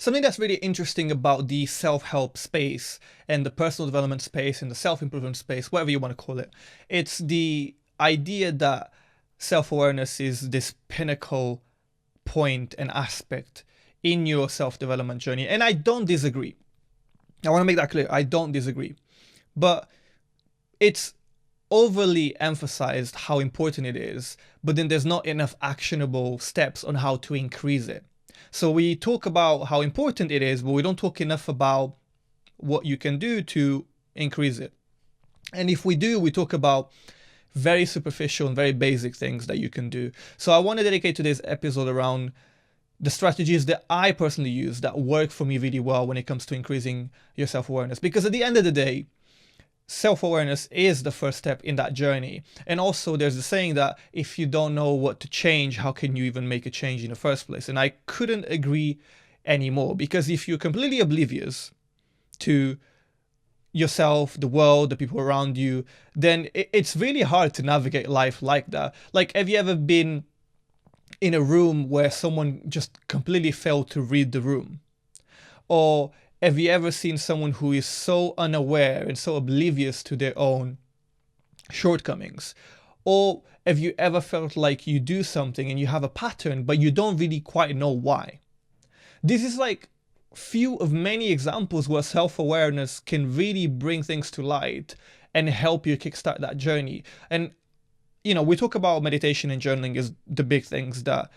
Something that's really interesting about the self-help space and the personal development space and the self-improvement space, whatever you want to call it, it's the idea that self-awareness is this pinnacle point and aspect in your self-development journey. And I don't disagree. I want to make that clear. I don't disagree. But it's overly emphasized how important it is, but then there's not enough actionable steps on how to increase it. So we talk about how important it is, but we don't talk enough about what you can do to increase it. And if we do, we talk about very superficial and very basic things that you can do. So I want to dedicate today's episode around the strategies that I personally use that work for me really well when it comes to increasing your self-awareness. Because at the end of the day, self-awareness is the first step in that journey. And also there's the saying that if you don't know what to change, how can you even make a change in the first place? And I couldn't agree anymore, because if you're completely oblivious to yourself, the world, the people around you, then it's really hard to navigate life like that. Like, have you ever been in a room where someone just completely failed to read the room? Or have you ever seen someone who is so unaware and so oblivious to their own shortcomings? Or have you ever felt like you do something and you have a pattern, but you don't really quite know why? This is like few of many examples where self-awareness can really bring things to light and help you kickstart that journey. And, you know, we talk about meditation and journaling as the big things that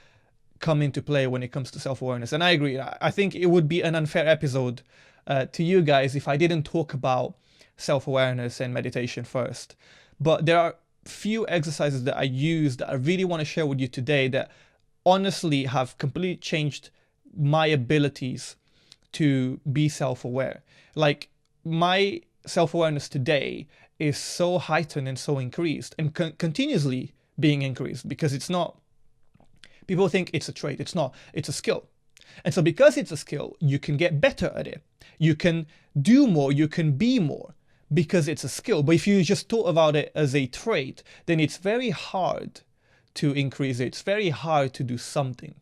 come into play when it comes to self-awareness. And I agree. I think it would be an unfair episode to you guys if I didn't talk about self-awareness and meditation first. But there are few exercises that I use that I really want to share with you today that honestly have completely changed my abilities to be self-aware. Like, my self-awareness today is so heightened and so increased and continuously being increased, because it's not, people think it's a trait. It's not, it's a skill. And so because it's a skill, you can get better at it. You can do more, you can be more because it's a skill. But if you just thought about it as a trait, then it's very hard to increase it. It's very hard to do something.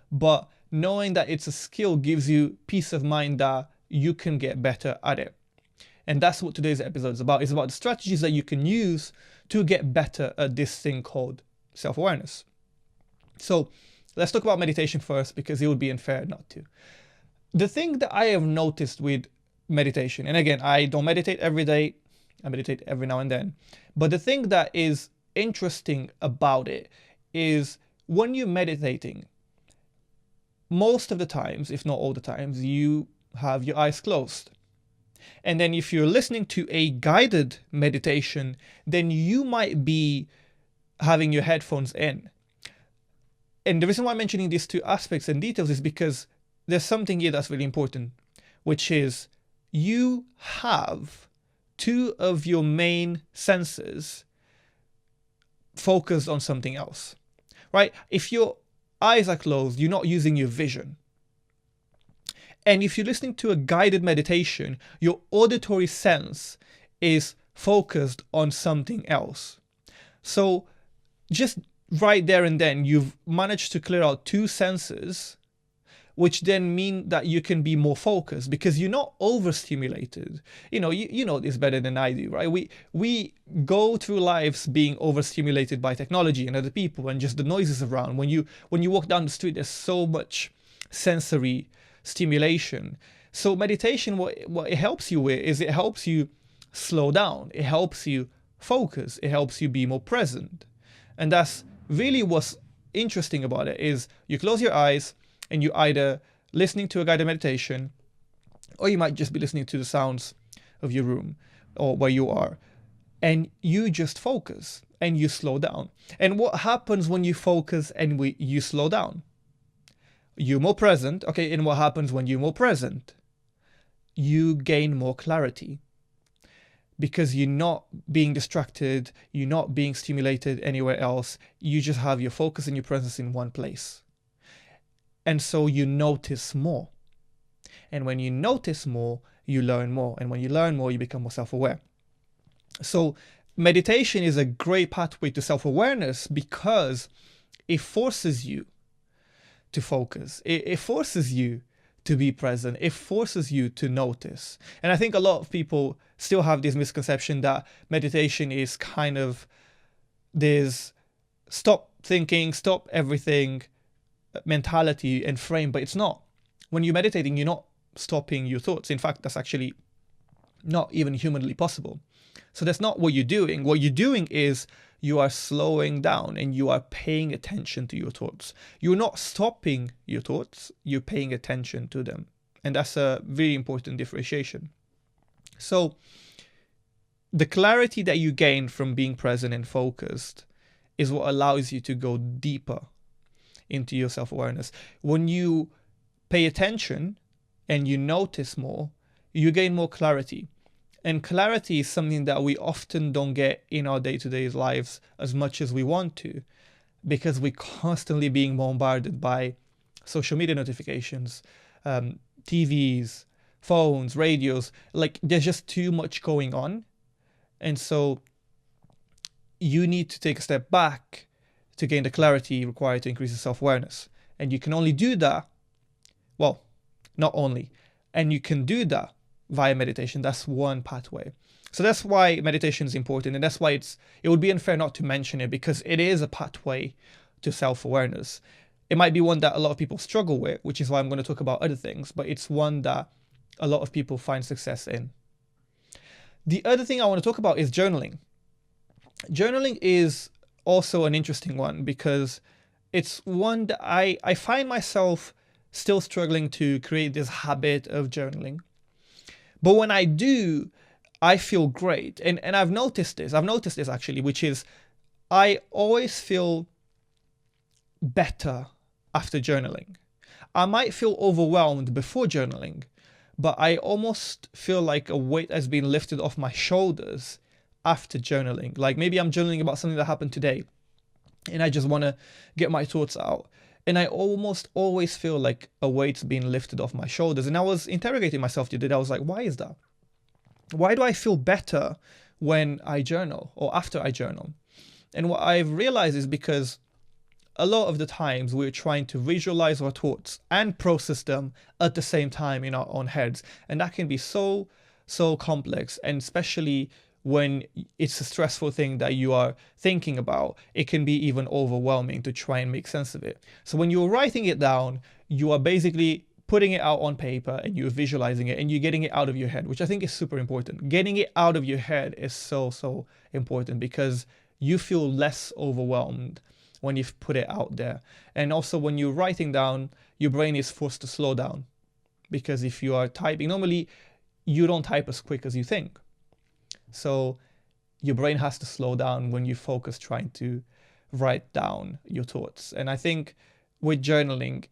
But knowing that it's a skill gives you peace of mind that you can get better at it. And that's what today's episode is about. It's about the strategies that you can use to get better at this thing called self-awareness. So let's talk about meditation first, because it would be unfair not to. The thing that I have noticed with meditation, and again, I don't meditate every day, I meditate every now and then, but the thing that is interesting about it is when you're meditating, most of the times, if not all the times, you have your eyes closed. And then if you're listening to a guided meditation, then you might be having your headphones in. And the reason why I'm mentioning these two aspects and details is because there's something here that's really important, which is you have two of your main senses focused on something else, right? If your eyes are closed, you're not using your vision. And if you're listening to a guided meditation, your auditory sense is focused on something else. So just right there and then, you've managed to clear out two senses, which then mean that you can be more focused because you're not overstimulated. You know this better than I do, right? We go through lives being overstimulated by technology and other people and just the noises around. When you walk down the street, there's so much sensory stimulation. So meditation, what it helps you with is it helps you slow down. It helps you focus. It helps you be more present. And that's really what's interesting about it, is you close your eyes and you're either listening to a guided meditation, or you might just be listening to the sounds of your room or where you are. And you just focus and you slow down. And what happens when you focus and you slow down? You're more present. Okay, and what happens when you're more present? You gain more clarity. Because you're not being distracted, you're not being stimulated anywhere else. You just have your focus and your presence in one place. And so you notice more. And when you notice more, you learn more. And when you learn more, you become more self-aware. So meditation is a great pathway to self-awareness because it forces you to focus. It forces you to be present. It forces you to notice. And I think a lot of people still have this misconception that meditation is kind of this stop thinking, stop everything mentality and frame, but it's not. When you're meditating, you're not stopping your thoughts. In fact, that's actually not even humanly possible. So that's not what you're doing. What you're doing is you are slowing down and you are paying attention to your thoughts. You're not stopping your thoughts, you're paying attention to them. And that's a very important differentiation. So the clarity that you gain from being present and focused is what allows you to go deeper into your self-awareness. When you pay attention and you notice more, you gain more clarity. And clarity is something that we often don't get in our day-to-day lives as much as we want to, because we're constantly being bombarded by social media notifications, TVs, phones, radios. Like, there's just too much going on. And so you need to take a step back to gain the clarity required to increase your self-awareness. And you can only do that, well, not only, and you can do that via meditation. That's one pathway. So that's why meditation is important, and that's why it would be unfair not to mention it, because it is a pathway to self-awareness. It might be one that a lot of people struggle with, which is why I'm going to talk about other things, but it's one that a lot of people find success in. The other thing I want to talk about is journaling. Journaling is also an interesting one because it's one that I find myself still struggling to create this habit of journaling. But when I do, I feel great. And I've noticed this actually, which is I always feel better after journaling. I might feel overwhelmed before journaling, but I almost feel like a weight has been lifted off my shoulders after journaling. Like maybe I'm journaling about something that happened today and I just want to get my thoughts out. And I almost always feel like a weight's being lifted off my shoulders. And I was interrogating myself today. I was like, why is that? Why do I feel better when I journal or after I journal? And what I've realized is because a lot of the times we're trying to visualize our thoughts and process them at the same time in our own heads. And that can be so complex, and especially when it's a stressful thing that you are thinking about, it can be even overwhelming to try and make sense of it. So when you're writing it down, you are basically putting it out on paper and you're visualizing it and you're getting it out of your head, which I think is super important. Getting it out of your head is so important because you feel less overwhelmed when you've put it out there. And also when you're writing down, your brain is forced to slow down, because if you are typing, normally you don't type as quick as you think. So your brain has to slow down when you focus trying to write down your thoughts. And I think with journaling,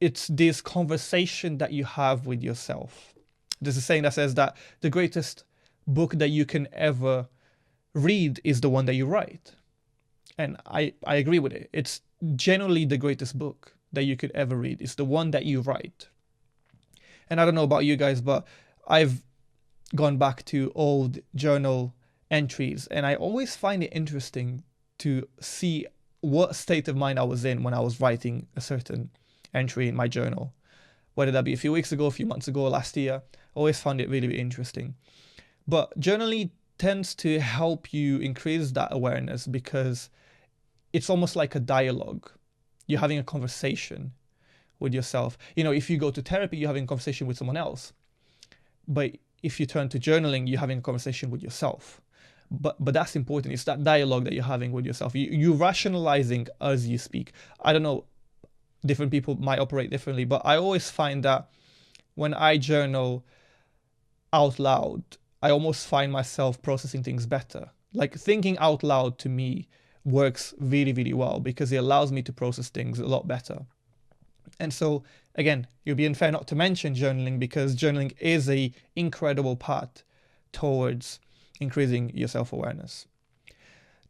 it's this conversation that you have with yourself. There's a saying that says that the greatest book that you can ever read is the one that you write. And I agree with it. It's generally the greatest book that you could ever read. It's the one that you write. And I don't know about you guys, but I've gone back to old journal entries, and I always find it interesting to see what state of mind I was in when I was writing a certain entry in my journal, whether that be a few weeks ago, a few months ago, last year. I always found it really interesting. But journaling tends to help you increase that awareness because it's almost like a dialogue. You're having a conversation with yourself. You know, if you go to therapy, you're having a conversation with someone else. But if you turn to journaling, you're having a conversation with yourself. But that's important. It's that dialogue that you're having with yourself. You're rationalizing as you speak. I don't know, different people might operate differently, but I always find that when I journal out loud, I almost find myself processing things better. Like thinking out loud to me works really well because it allows me to process things a lot better. And so, again, you'd be unfair not to mention journaling because journaling is an incredible path towards increasing your self-awareness.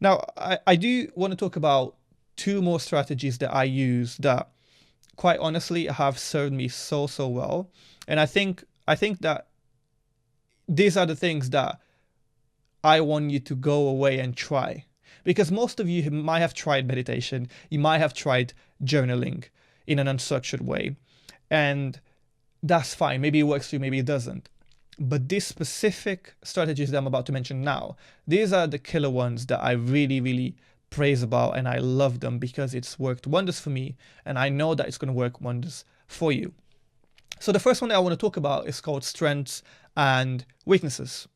Now, I do want to talk about two more strategies that I use that, quite honestly, have served me so well. And I think that these are the things that I want you to go away and try. Because most of you might have tried meditation, you might have tried journaling in an unstructured way. And that's fine. Maybe it works for you, maybe it doesn't. But these specific strategies that I'm about to mention now, these are the killer ones that I really, really praise about, and I love them because it's worked wonders for me, and I know that it's going to work wonders for you. So the first one that I want to talk about is called strengths and weaknesses.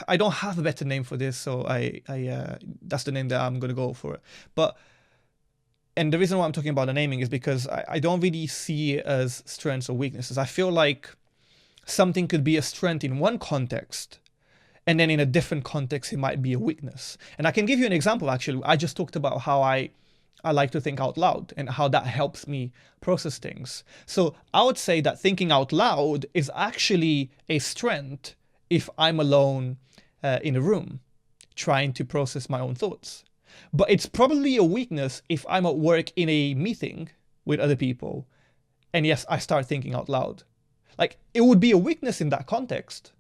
I don't have a better name for this, so I that's the name that I'm going to go for. And the reason why I'm talking about the naming is because I don't really see it as strengths or weaknesses. I feel like something could be a strength in one context, and then in a different context, it might be a weakness. And I can give you an example, actually. I just talked about how I like to think out loud and how that helps me process things. So I would say that thinking out loud is actually a strength if I'm alone in a room trying to process my own thoughts. But it's probably a weakness if I'm at work in a meeting with other people and yes, I start thinking out loud. Like, it would be a weakness in that context,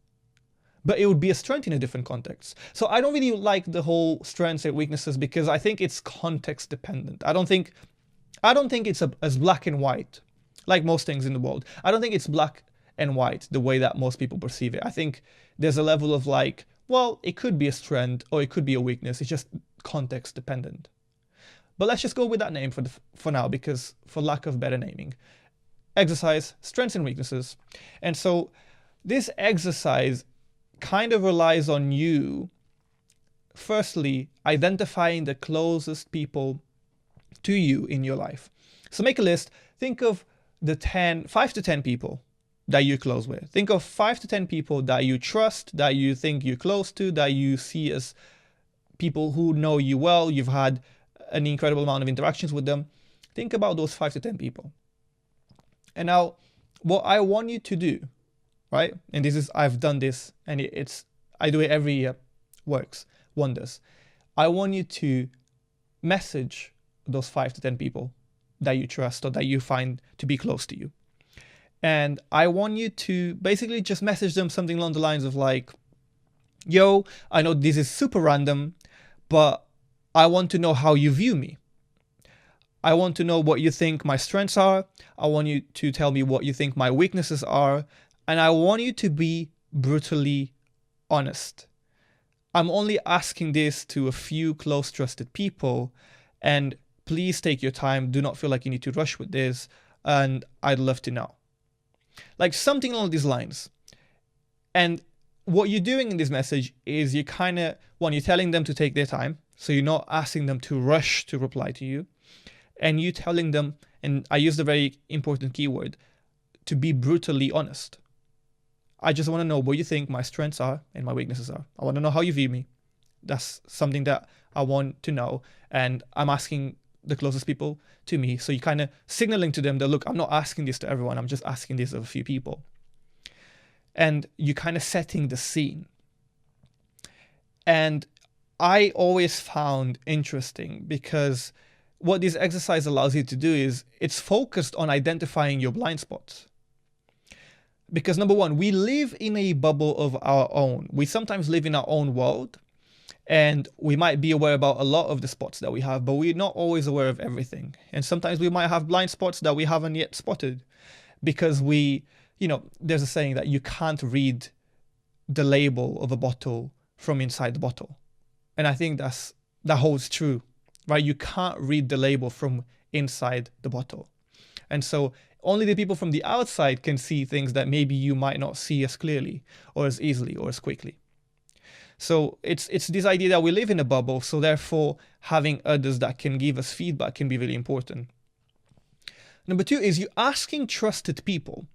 but it would be a strength in a different context. So I don't really like the whole strengths and weaknesses because I think it's context dependent. I don't think it's as black and white like most things in the world. I don't think it's black and white the way that most people perceive it. I think there's a level of like, well, it could be a strength or it could be a weakness. It's just context dependent. But let's just go with that name for now, because for lack of better naming. Exercise, strengths and weaknesses. And so this exercise kind of relies on you, firstly, identifying the closest people to you in your life. So make a list. Think of the 5 to 10 people that you're close with. Think of 5 to 10 people that you trust, that you think you're close to, that you see as people who know you well. You've had an incredible amount of interactions with them. Think about those 5 to 10 people. And now, what I want you to do, right? And I've done this, and I do it every year. Works wonders. I want you to message those 5 to 10 people that you trust or that you find to be close to you. And I want you to basically just message them something along the lines of like, yo, I know this is super random, but I want to know how you view me. I want to know what you think my strengths are. I want you to tell me what you think my weaknesses are. And I want you to be brutally honest. I'm only asking this to a few close trusted people. And please take your time. Do not feel like you need to rush with this. And I'd love to know. Like something along these lines. And what you're doing in this message is you're telling them to take their time. So you're not asking them to rush to reply to you. And you telling them, and I use the very important keyword, to be brutally honest. I just want to know what you think my strengths are and my weaknesses are. I want to know how you view me. That's something that I want to know. And I'm asking the closest people to me. So you're kind of signaling to them that, look, I'm not asking this to everyone. I'm just asking this of a few people. And you're kind of setting the scene. And I always found interesting because what this exercise allows you to do is it's focused on identifying your blind spots. Because number one, we live in a bubble of our own. We sometimes live in our own world, and we might be aware about a lot of the spots that we have, but we're not always aware of everything. And sometimes we might have blind spots that we haven't yet spotted because there's a saying that you can't read the label of a bottle from inside the bottle. And I think that holds true. Right? You can't read the label from inside the bottle. And so only the people from the outside can see things that maybe you might not see as clearly or as easily or as quickly. So it's this idea that we live in a bubble, so therefore having others that can give us feedback can be really important. Number 2 is you asking trusted people.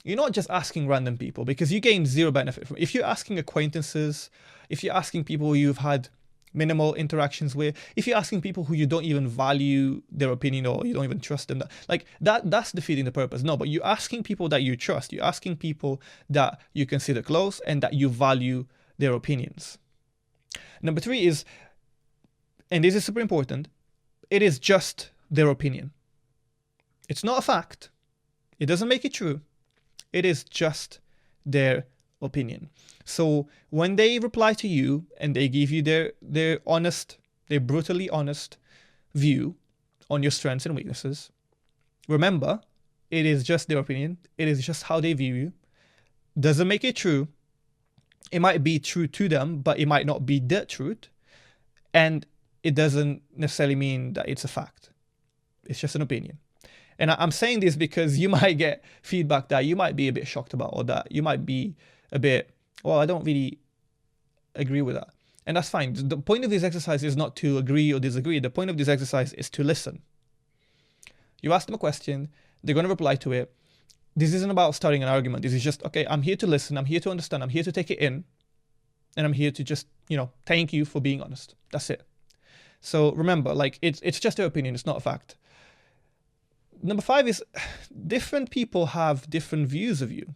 You're not just asking random people because you gain zero benefit from it. If you're asking acquaintances, if you're asking people who you've had minimal interactions with, if you're asking people who you don't even value their opinion or you don't even trust them, that's defeating the purpose. No, but you're asking people that you trust. You're asking people that you consider close and that you value their opinions. Number 3 is, and this is super important, it is just their opinion. It's not a fact. It doesn't make it true. It is just their opinion. So when they reply to you and they give you their brutally honest view on your strengths and weaknesses, remember, It is just their opinion. It is just how they view you. Doesn't make it true. It might be true to them, but it might not be the truth. And it doesn't necessarily mean that it's a fact. It's just an opinion. And I'm saying this because you might get feedback that you might be a bit shocked about, or that you might be a bit, well, I don't really agree with that. And that's fine. The point of this exercise is not to agree or disagree. The point of this exercise is to listen. You ask them a question, they're going to reply to it. This isn't about starting an argument. This is just, okay, I'm here to listen. I'm here to understand. I'm here to take it in. And I'm here to just, thank you for being honest. That's it. So remember, like, it's just their opinion. It's not a fact. Number 5 is different people have different views of you.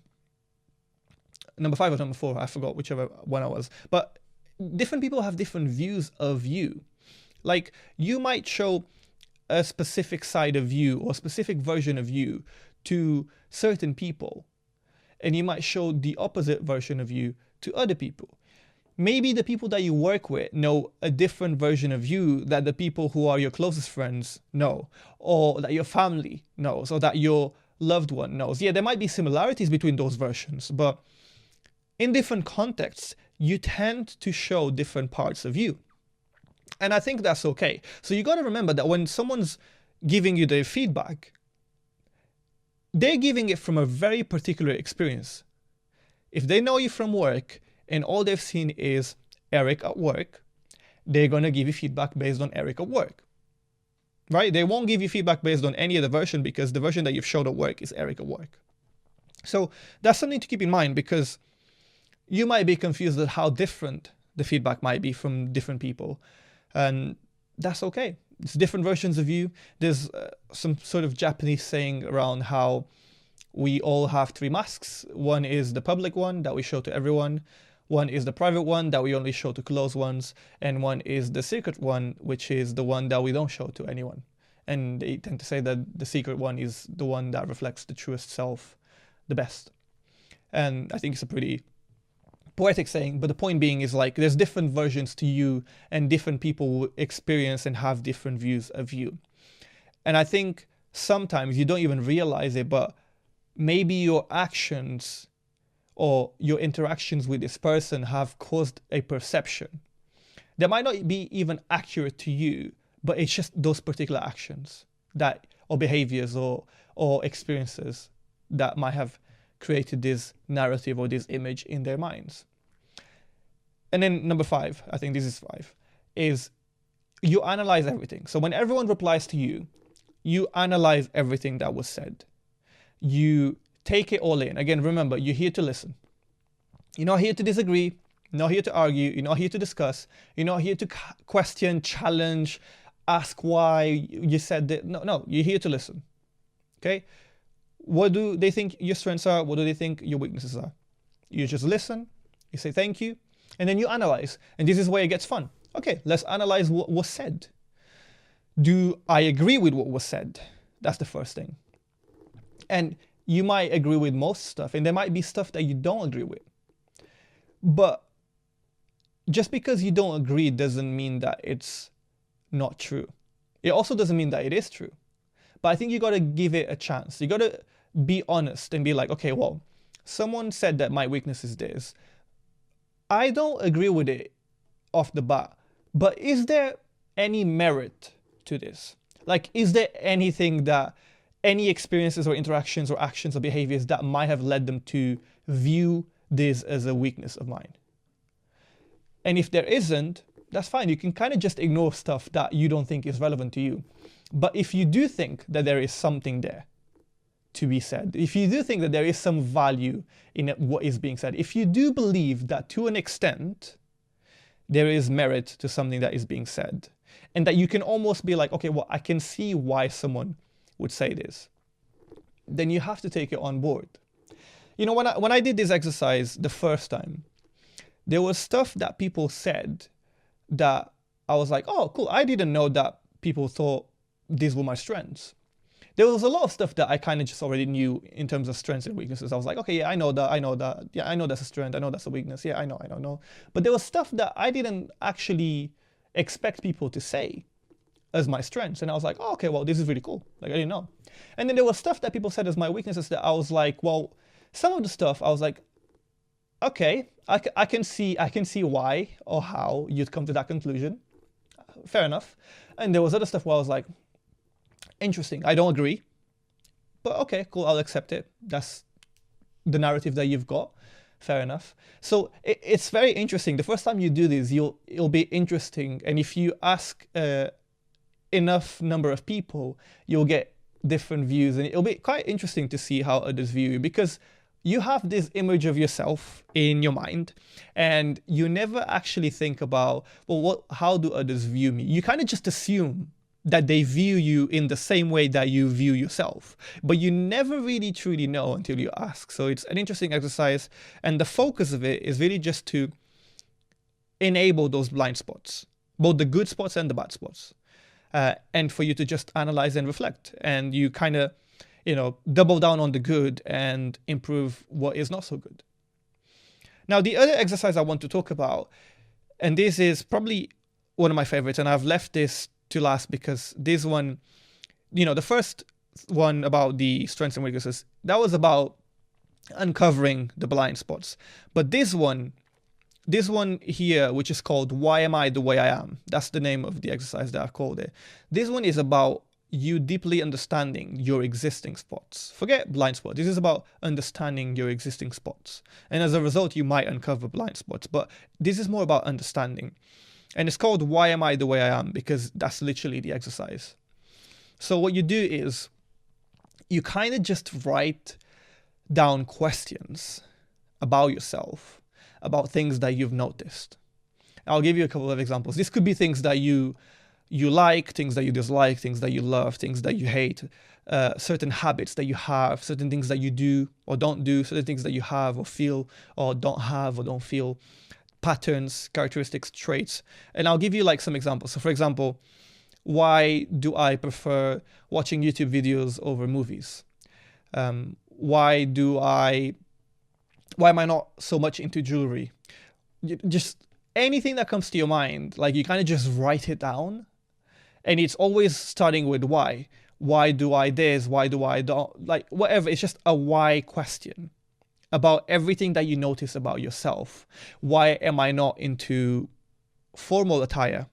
Number 5 or number 4, I forgot whichever one I was. But different people have different views of you. Like, you might show a specific side of you or a specific version of you to certain people, and you might show the opposite version of you to other people. Maybe the people that you work with know a different version of you that the people who are your closest friends know, or that your family knows, or that your loved one knows. Yeah, there might be similarities between those versions, but in different contexts, you tend to show different parts of you. And I think that's okay. So you got to remember that when someone's giving you their feedback, they're giving it from a very particular experience. If they know you from work and all they've seen is Eric at work, they're going to give you feedback based on Eric at work, right? They won't give you feedback based on any other version because the version that you've showed at work is Eric at work. So that's something to keep in mind, because you might be confused at how different the feedback might be from different people. And that's okay. It's different versions of you. There's some sort of Japanese saying around how we all have 3 masks. One is the public one that we show to everyone. One is the private one that we only show to close ones. And one is the secret one, which is the one that we don't show to anyone. And they tend to say that the secret one is the one that reflects the truest self the best. And I think it's a pretty poetic saying, but the point being is, like, there's different versions to you, and different people will experience and have different views of you. And I think sometimes you don't even realize it, but maybe your actions or your interactions with this person have caused a perception that might not be even accurate to you, but it's just those particular actions that, or behaviors or experiences that might have created this narrative or this image in their minds. And then number 5, I think this is 5, is you analyze everything. So when everyone replies to you, you analyze everything that was said. You take it all in. Again, remember, you're here to listen. You're not here to disagree. You're not here to argue. You're not here to discuss. You're not here to question, challenge, ask why you said that. No, you're here to listen. Okay? What do they think your strengths are? What do they think your weaknesses are? You just listen, you say thank you, and then you analyze. And this is where it gets fun. Okay, let's analyze what was said. Do I agree with what was said? That's the first thing. And you might agree with most stuff, and there might be stuff that you don't agree with. But just because you don't agree doesn't mean that it's not true. It also doesn't mean that it is true. But I think you got to give it a chance. You got to be honest and be like, okay, well, someone said that my weakness is this. I don't agree with it off the bat, but is there any merit to this? Like, is there anything that, any experiences or interactions or actions or behaviors that might have led them to view this as a weakness of mine? And if there isn't, that's fine. You can kind of just ignore stuff that you don't think is relevant to you. But if you do think that there is something there to be said, if you do think that there is some value in what is being said, if you do believe that to an extent there is merit to something that is being said, and that you can almost be like, okay, well, I can see why someone would say this, then you have to take it on board. You know, when I did this exercise the first time, there was stuff that people said that I was like, oh, cool. I didn't know that people thought these were my strengths. There was a lot of stuff that I kind of just already knew in terms of strengths and weaknesses. I was like, okay, yeah, I know that. Yeah, I know that's a strength. I know that's a weakness. Yeah, I know. But there was stuff that I didn't actually expect people to say. as my strengths. And I was like, oh, okay, well, this is really cool. Like, I didn't know. And then there was stuff that people said as my weaknesses that I was like, well, some of the stuff I was like, okay, I can see why or how you'd come to that conclusion. Fair enough. And there was other stuff where I was like, interesting. I don't agree, but okay, cool. I'll accept it. That's the narrative that you've got. Fair enough. So it's very interesting. The first time you do this, it'll be interesting. And if you ask enough number of people, you'll get different views, and it'll be quite interesting to see how others view you, because you have this image of yourself in your mind and you never actually think about, well, how do others view me? You kind of just assume that they view you in the same way that you view yourself, but you never really truly know until you ask. So it's an interesting exercise, and the focus of it is really just to enable those blind spots, both the good spots and the bad spots, and for you to just analyze and reflect, and you kind of, double down on the good and improve what is not so good. Now, the other exercise I want to talk about, and this is probably one of my favorites, and I've left this to last because this one, the first one about the strengths and weaknesses, that was about uncovering the blind spots. But this one here, which is called Why Am I the Way I Am? That's the name of the exercise that I've called it. This one is about you deeply understanding your existing spots. Forget blind spots. This is about understanding your existing spots. And as a result, you might uncover blind spots. But this is more about understanding. And it's called Why Am I the Way I Am? Because that's literally the exercise. So what you do is you kind of just write down questions about yourself, about things that you've noticed. I'll give you a couple of examples. This could be things that you like, things that you dislike, things that you love, things that you hate, certain habits that you have, certain things that you do or don't do, certain things that you have or feel or don't have or don't feel, patterns, characteristics, traits. And I'll give you like some examples. So for example, why do I prefer watching YouTube videos over movies? Why am I not so much into jewelry? Just anything that comes to your mind, like you kind of just write it down. And it's always starting with why. Why do I this? Why do I don't? Like whatever. It's just a why question about everything that you notice about yourself. Why am I not into formal attire?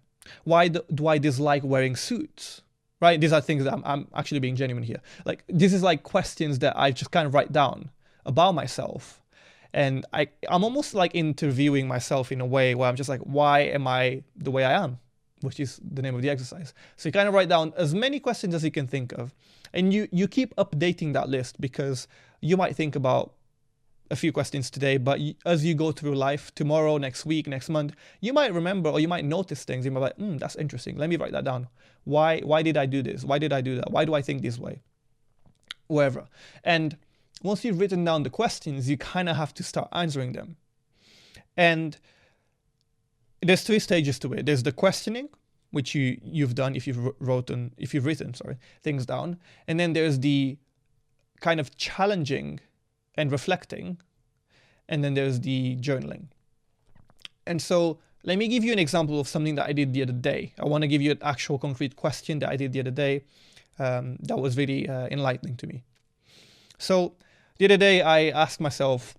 Why do I dislike wearing suits? Right? These are things that I'm actually being genuine here. Like this is like questions that I just kind of write down about myself. And I'm almost like interviewing myself in a way where I'm just like, why am I the way I am? Which is the name of the exercise. So you kind of write down as many questions as you can think of. And you keep updating that list, because you might think about a few questions today, but as you go through life, tomorrow, next week, next month, you might remember or you might notice things. You might be like, that's interesting. Let me write that down. Why did I do this? Why did I do that? Why do I think this way? Whatever. And once you've written down the questions, you kind of have to start answering them. And there's 3 stages to it. There's the questioning, which you've done if you've written things down. And then there's the kind of challenging and reflecting. And then there's the journaling. And so let me give you an example of something that I did the other day. I want to give you an actual concrete question that I did the other day that was really enlightening to me. So the other day I asked myself,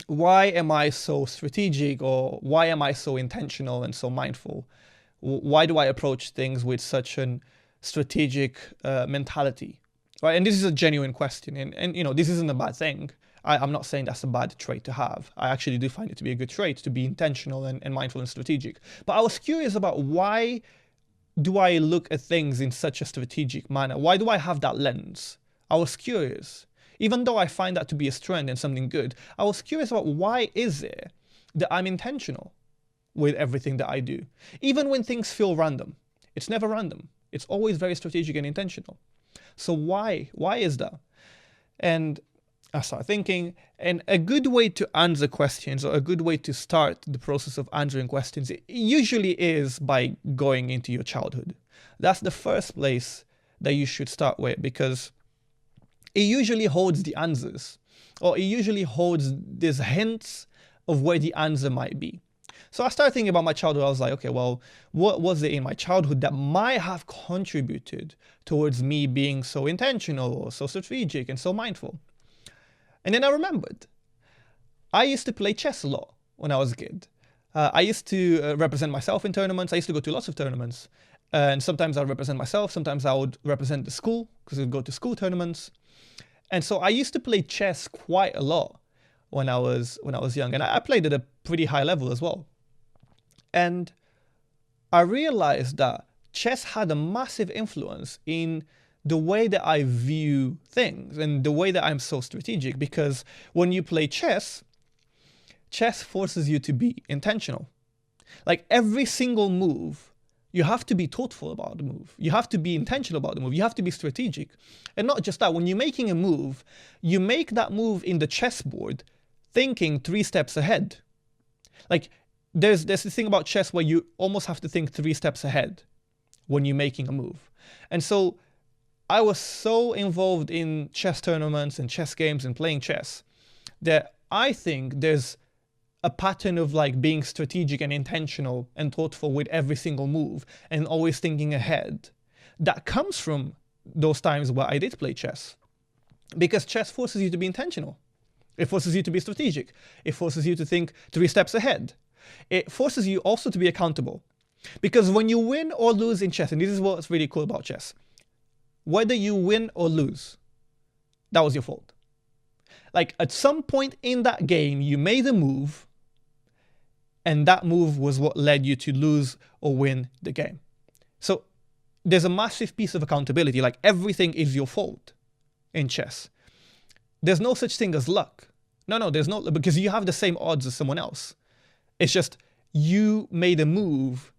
why am I so strategic, or why am I so intentional and so mindful? Why do I approach things with such an strategic mentality? Right? And this is a genuine question. And this isn't a bad thing. I'm not saying that's a bad trait to have. I actually do find it to be a good trait, to be intentional and mindful and strategic. But I was curious about, why do I look at things in such a strategic manner? Why do I have that lens? I was curious. Even though I find that to be a strength and something good, I was curious about, why is it that I'm intentional with everything that I do? Even when things feel random. It's never random. It's always very strategic and intentional. So why? Why is that? And I started thinking, and a good way to answer questions, or a good way to start the process of answering questions, it usually is by going into your childhood. That's the first place that you should start with, because it usually holds the answers, or it usually holds these hints of where the answer might be. So I started thinking about my childhood. I was like, okay, well, what was it in my childhood that might have contributed towards me being so intentional or so strategic and so mindful? And then I remembered I used to play chess a lot when I was a kid. I used to represent myself in tournaments. I used to go to lots of tournaments. And sometimes I would represent myself. Sometimes I would represent the school because I'd go to school tournaments. And so I used to play chess quite a lot when I was young. And I played at a pretty high level as well. And I realized that chess had a massive influence in the way that I view things and the way that I'm so strategic, because when you play chess, chess forces you to be intentional. Like every single move, you have to be thoughtful about the move. You have to be intentional about the move. You have to be strategic. And not just that, when you're making a move, you make that move in the chessboard thinking 3 steps ahead. Like there's this thing about chess where you almost have to think 3 steps ahead when you're making a move. And so I was so involved in chess tournaments and chess games and playing chess that I think there's a pattern of like being strategic and intentional and thoughtful with every single move and always thinking ahead that comes from those times where I did play chess. Because chess forces you to be intentional. It forces you to be strategic. It forces you to think 3 steps ahead. It forces you also to be accountable. Because when you win or lose in chess, and this is what's really cool about chess, whether you win or lose, that was your fault. Like at some point in that game, you made a move, and that move was what led you to lose or win the game. So there's a massive piece of accountability. Like everything is your fault in chess. There's no such thing as luck. No, there's no, because you have the same odds as someone else. It's just you made a move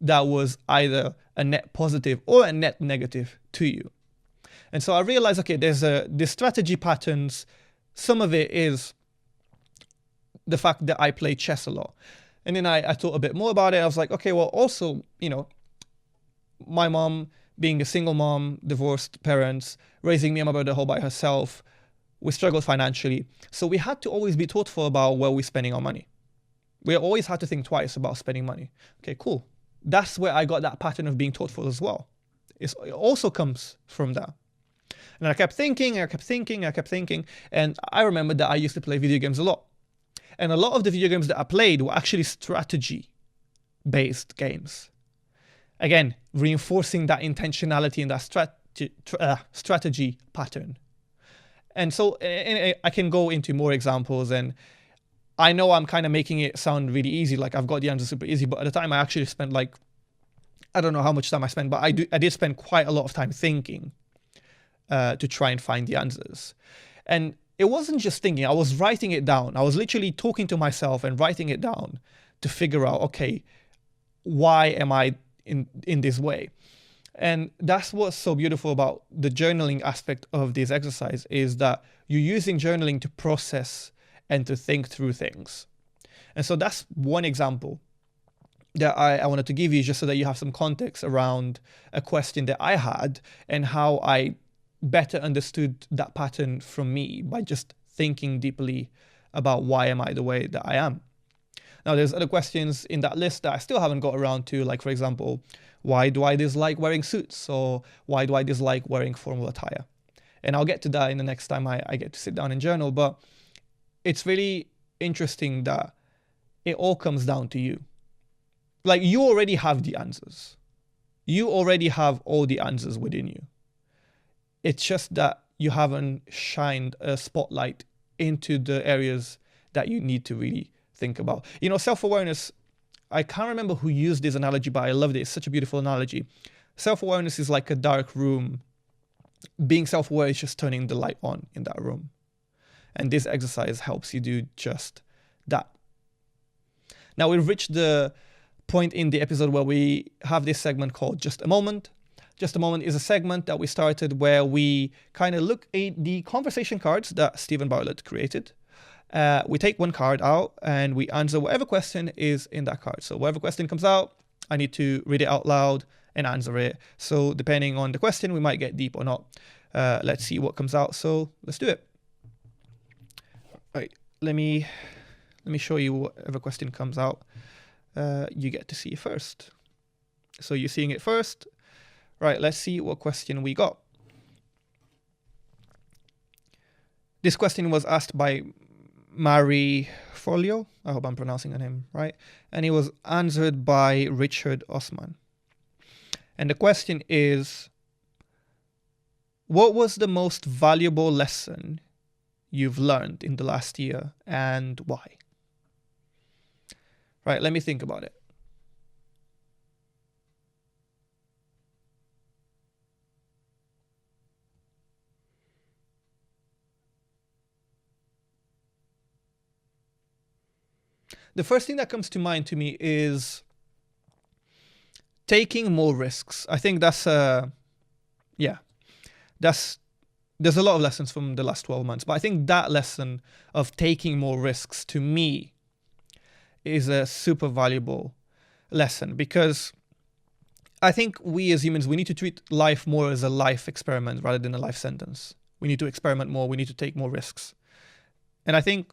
that was either a net positive or a net negative to you. And so I realized, okay, there's strategy patterns. Some of it is the fact that I play chess a lot. And then I thought a bit more about it. I was like, okay, well, also, my mom being a single mom, divorced parents, raising me and my brother all by herself, we struggled financially. So we had to always be thoughtful about where we're spending our money. We always had to think twice about spending money. Okay, cool. That's where I got that pattern of being thoughtful as well. It also comes from that. And I kept thinking, and I remembered that I used to play video games a lot. And a lot of the video games that I played were actually strategy-based games. Again, reinforcing that intentionality and that strategy pattern. And so I can go into more examples, and I know I'm kind of making it sound really easy, like I've got the answer super easy, but at the time I actually spent I don't know how much time I spent, but I did spend quite a lot of time thinking to try and find the answers. And it wasn't just thinking, I was writing it down. I was literally talking to myself and writing it down to figure out, okay, why am I in this way? And that's what's so beautiful about the journaling aspect of this exercise, is that you're using journaling to process and to think through things. And so that's one example that I wanted to give you, just so that you have some context around a question that I had and how I better understood that pattern from me by just thinking deeply about why am I the way that I am. Now, there's other questions in that list that I still haven't got around to, like, for example, why do I dislike wearing suits? Or why do I dislike wearing formal attire? And I'll get to that in the next time I get to sit down and journal. But it's really interesting that it all comes down to you. Like, you already have the answers. You already have all the answers within you. It's just that you haven't shined a spotlight into the areas that you need to really think about. Self-awareness, I can't remember who used this analogy, but I loved it. It's such a beautiful analogy. Self-awareness is like a dark room. Being self-aware is just turning the light on in that room. And this exercise helps you do just that. Now, we've reached the point in the episode where we have this segment called Just a Moment. Just a Moment is a segment that we started where we kind of look at the conversation cards that Stephen Bartlett created. We take one card out and we answer whatever question is in that card. So whatever question comes out, I need to read it out loud and answer it. So depending on the question, we might get deep or not. Let's see what comes out. So let's do it. All right, let me show you whatever question comes out. you get to see it first. So you're seeing it first. Right, let's see what question we got. This question was asked by Mari Folio. I hope I'm pronouncing her name right. And it was answered by Richard Osman. And the question is, what was the most valuable lesson you've learned in the last year and why? Right, let me think about it. The first thing that comes to mind to me is taking more risks. I think there's a lot of lessons from the last 12 months, but I think that lesson of taking more risks to me is a super valuable lesson, because I think we as humans, we need to treat life more as a life experiment rather than a life sentence. We need to experiment more. We need to take more risks. And I think,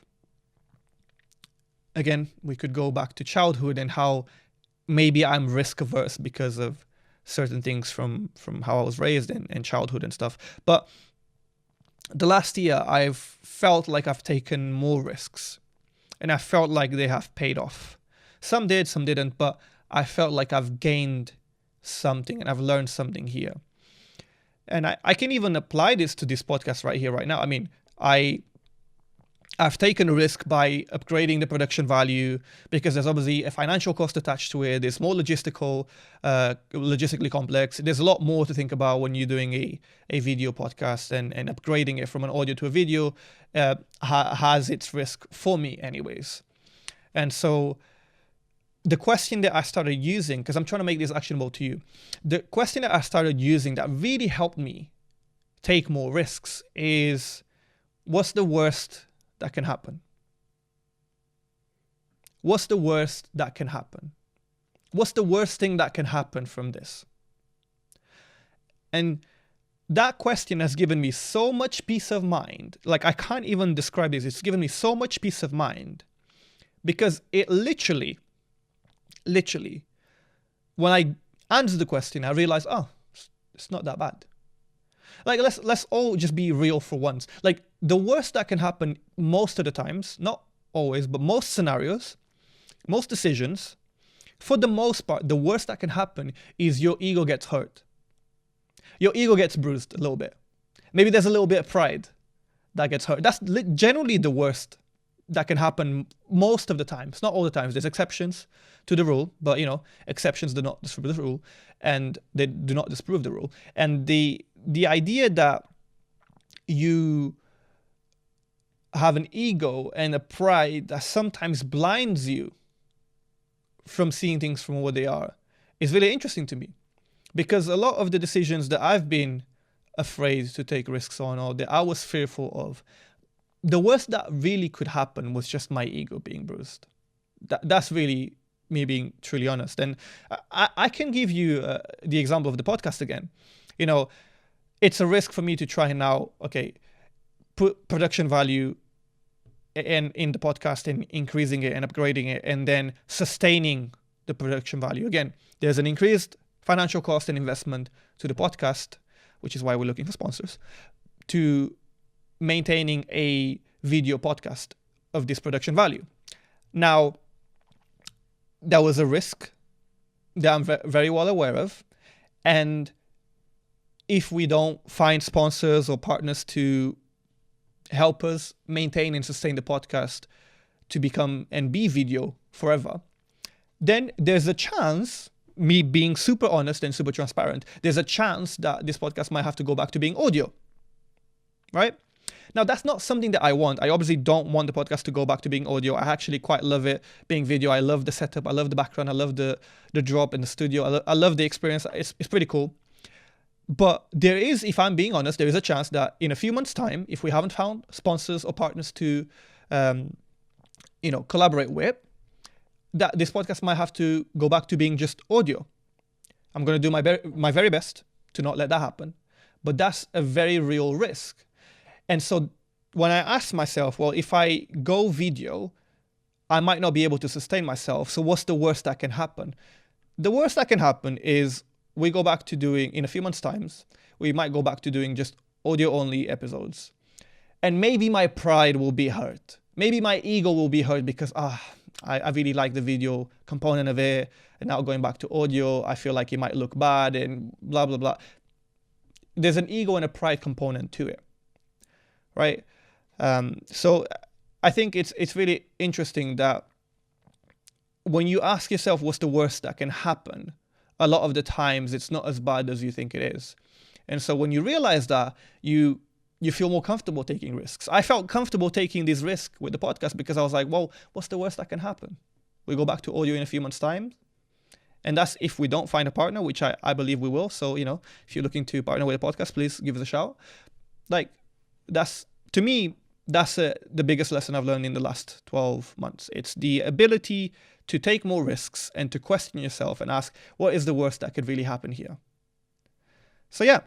again, we could go back to childhood and how maybe I'm risk averse because of certain things from how I was raised and childhood and stuff. But the last year, I've felt like I've taken more risks, and I felt like they have paid off. Some did, some didn't, but I felt like I've gained something and I've learned something here. And I can even apply this to this podcast right here, right now. I mean, I've taken a risk by upgrading the production value, because there's obviously a financial cost attached to it. It's more logistically complex. There's a lot more to think about when you're doing a video podcast, and upgrading it from an audio to a video has its risk for me anyways. And so the question that I started using, because I'm trying to make this actionable to you, the question that I started using that really helped me take more risks is, what's the worst that can happen? What's the worst that can happen? What's the worst thing that can happen from this? And that question has given me so much peace of mind. Like, I can't even describe this. It's given me so much peace of mind, because it literally, when I answered the question, I realized, oh, it's not that bad. Like, let's all just be real for once. Like, the worst that can happen most of the times, not always, but most scenarios, most decisions, for the most part, the worst that can happen is your ego gets hurt. Your ego gets bruised a little bit. Maybe there's a little bit of pride that gets hurt. That's generally the worst that can happen most of the times. Not all the times. There's exceptions to the rule, but exceptions do not disprove the rule, and they do not disprove the rule. And the idea that you have an ego and a pride that sometimes blinds you from seeing things from what they are is really interesting to me, because a lot of the decisions that I've been afraid to take risks on, or that I was fearful of, the worst that really could happen was just my ego being bruised. That's really me being truly honest. And I can give you the example of the podcast again. It's a risk for me to try and now, put production value in the podcast and increasing it and upgrading it, and then sustaining the production value. Again, there's an increased financial cost and investment to the podcast, which is why we're looking for sponsors, to maintaining a video podcast of this production value. Now, that was a risk that I'm very well aware of. And if we don't find sponsors or partners to help us maintain and sustain the podcast to become and be video forever, then there's a chance, me being super honest and super transparent, there's a chance that this podcast might have to go back to being audio, right? Now, that's not something that I want. I obviously don't want the podcast to go back to being audio. I actually quite love it being video. I love the setup. I love the background. I love the drop in the studio. I love the experience. It's pretty cool. But there is, if I'm being honest, there is a chance that in a few months' time, if we haven't found sponsors or partners to, collaborate with, that this podcast might have to go back to being just audio. I'm going to do my very best to not let that happen. But that's a very real risk. And so when I ask myself, well, if I go video, I might not be able to sustain myself. So what's the worst that can happen? The worst that can happen is we go back to doing, in a few months' times, we might go back to doing just audio only episodes. And maybe my pride will be hurt. Maybe my ego will be hurt because, I really like the video component of it. And now going back to audio, I feel like it might look bad and blah, blah, blah. There's an ego and a pride component to it, right? So I think it's really interesting that when you ask yourself what's the worst that can happen, a lot of the times it's not as bad as you think it is. And so when you realize that, you feel more comfortable taking risks. I felt comfortable taking this risk with the podcast because I was like, well, what's the worst that can happen? We go back to audio in a few months' time. And that's if we don't find a partner, which I believe we will. So, if you're looking to partner with a podcast, please give us a shout. Like, to me, that's the biggest lesson I've learned in the last 12 months. It's the ability to take more risks and to question yourself and ask, what is the worst that could really happen here? So yeah,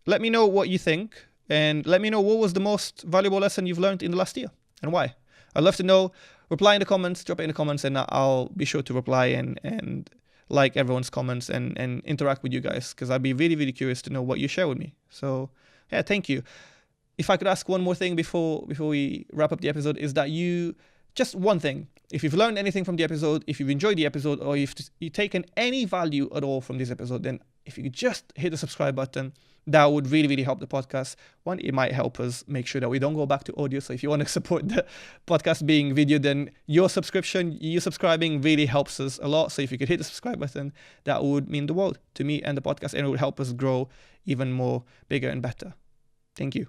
let me know what you think and let me know what was the most valuable lesson you've learned in the last year and why. I'd love to know. Reply in the comments, drop it in the comments, and I'll be sure to reply and like everyone's comments and interact with you guys, because I'd be really, really curious to know what you share with me. So yeah, thank you. If I could ask one more thing before we wrap up the episode, is that just one thing. If you've learned anything from the episode, if you've enjoyed the episode, or if you've taken any value at all from this episode, then if you could just hit the subscribe button, that would really, really help the podcast. One, it might help us make sure that we don't go back to audio. So if you want to support the podcast being video, then you subscribing really helps us a lot. So if you could hit the subscribe button, that would mean the world to me and the podcast, and it would help us grow even more bigger and better. Thank you.